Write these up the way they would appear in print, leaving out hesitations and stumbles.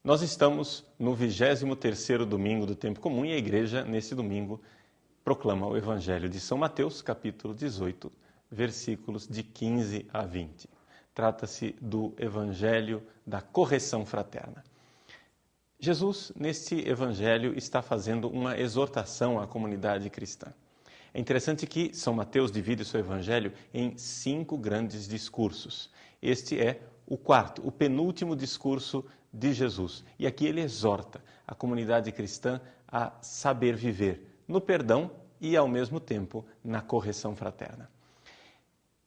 Nós estamos no 23º domingo do Tempo Comum e a igreja, nesse domingo, proclama o Evangelho de São Mateus, capítulo 18, versículos de 15 a 20. Trata-se do Evangelho da correção fraterna. Jesus, neste Evangelho, está fazendo uma exortação à comunidade cristã. É interessante que São Mateus divide o seu Evangelho em 5 grandes discursos. Este é o quarto, o penúltimo discurso de Jesus. E aqui ele exorta a comunidade cristã a saber viver no perdão e, ao mesmo tempo, na correção fraterna.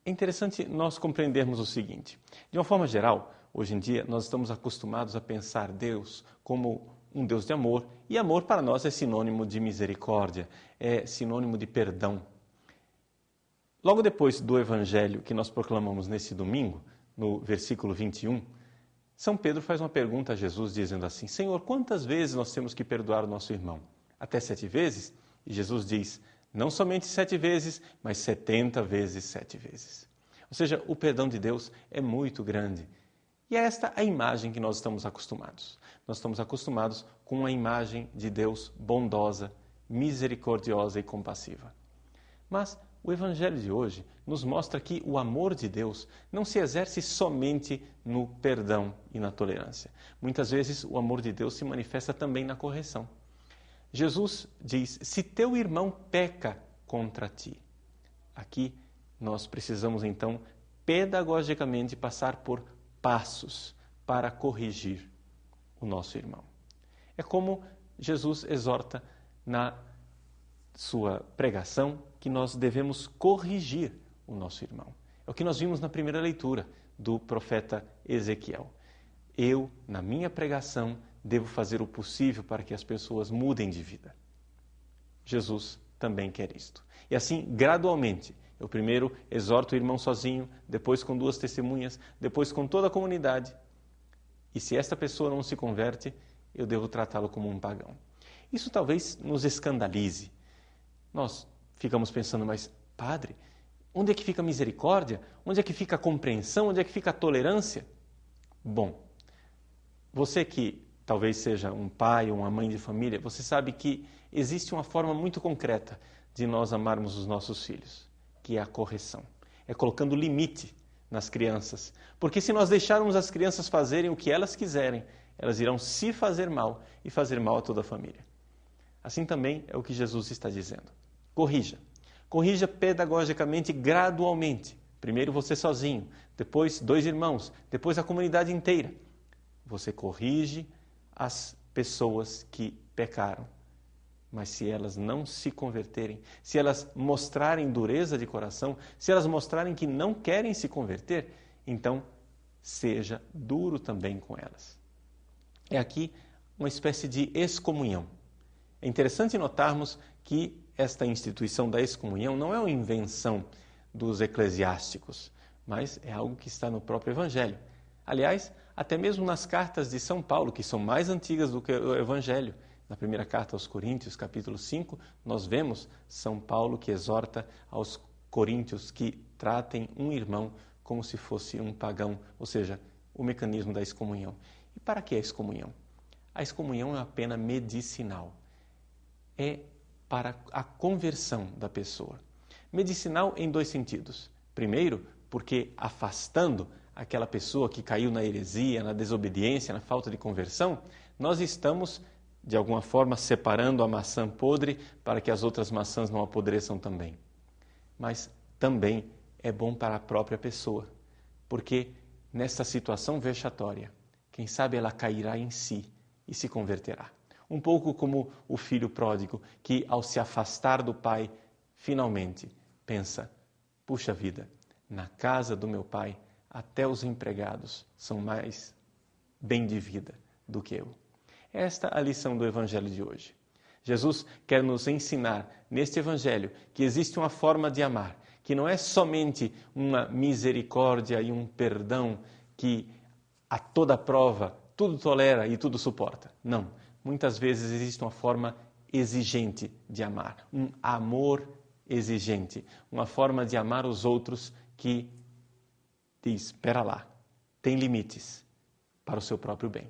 É interessante nós compreendermos o seguinte. De uma forma geral, hoje em dia, nós estamos acostumados a pensar Deus como um Deus de amor, e amor para nós é sinônimo de misericórdia, é sinônimo de perdão. Logo depois do Evangelho que nós proclamamos nesse domingo, no versículo 21, São Pedro faz uma pergunta a Jesus dizendo assim: Senhor, quantas vezes nós temos que perdoar o nosso irmão? Até 7 vezes? E Jesus diz, não somente 7 vezes, mas 70 vezes 7 vezes. Ou seja, o perdão de Deus é muito grande. E é esta a imagem que nós estamos acostumados. Nós estamos acostumados com a imagem de Deus bondosa, misericordiosa e compassiva. Mas o Evangelho de hoje nos mostra que o amor de Deus não se exerce somente no perdão e na tolerância. Muitas vezes o amor de Deus se manifesta também na correção. Jesus diz, se teu irmão peca contra ti. Aqui nós precisamos então pedagogicamente passar por passos para corrigir o nosso irmão. É como Jesus exorta na sua pregação que nós devemos corrigir o nosso irmão. É o que nós vimos na primeira leitura do profeta Ezequiel. Eu, na minha pregação, devo fazer o possível para que as pessoas mudem de vida. Jesus também quer isto. E assim, gradualmente, eu primeiro exorto o irmão sozinho, depois com 2 testemunhas, depois com toda a comunidade. E se esta pessoa não se converte, eu devo tratá-lo como um pagão. Isso talvez nos escandalize. Nós ficamos pensando, mas padre, onde é que fica a misericórdia? Onde é que fica a compreensão? Onde é que fica a tolerância? Bom, você que talvez seja um pai ou uma mãe de família, você sabe que existe uma forma muito concreta de nós amarmos os nossos filhos, que é a correção. É colocando limite nas crianças. Porque se nós deixarmos as crianças fazerem o que elas quiserem, elas irão se fazer mal e fazer mal a toda a família. Assim também é o que Jesus está dizendo. Corrija. Corrija pedagogicamente, gradualmente. Primeiro você sozinho, depois 2 irmãos, depois a comunidade inteira. Você corrige as pessoas que pecaram. Mas se elas não se converterem, se elas mostrarem dureza de coração, se elas mostrarem que não querem se converter, então seja duro também com elas. É aqui uma espécie de excomunhão. É interessante notarmos que esta instituição da excomunhão não é uma invenção dos eclesiásticos, mas é algo que está no próprio Evangelho. Aliás, até mesmo nas cartas de São Paulo, que são mais antigas do que o Evangelho, na primeira carta aos Coríntios, capítulo 5, nós vemos São Paulo que exorta aos coríntios que tratem um irmão como se fosse um pagão, ou seja, o mecanismo da excomunhão. E para que a excomunhão? A excomunhão é uma pena medicinal. É para a conversão da pessoa. Medicinal em 2 sentidos. Primeiro, porque afastando aquela pessoa que caiu na heresia, na desobediência, na falta de conversão, nós estamos de alguma forma separando a maçã podre para que as outras maçãs não apodreçam também. Mas também é bom para a própria pessoa, porque nesta situação vexatória, quem sabe ela cairá em si e se converterá. Um pouco como o filho pródigo, que ao se afastar do pai, finalmente pensa, puxa vida, na casa do meu pai, até os empregados são mais bem de vida do que eu. Esta é a lição do Evangelho de hoje. Jesus quer nos ensinar neste Evangelho que existe uma forma de amar, que não é somente uma misericórdia e um perdão que a toda prova tudo tolera e tudo suporta. Não. Muitas vezes existe uma forma exigente de amar, um amor exigente, uma forma de amar os outros que diz, espera lá, tem limites para o seu próprio bem.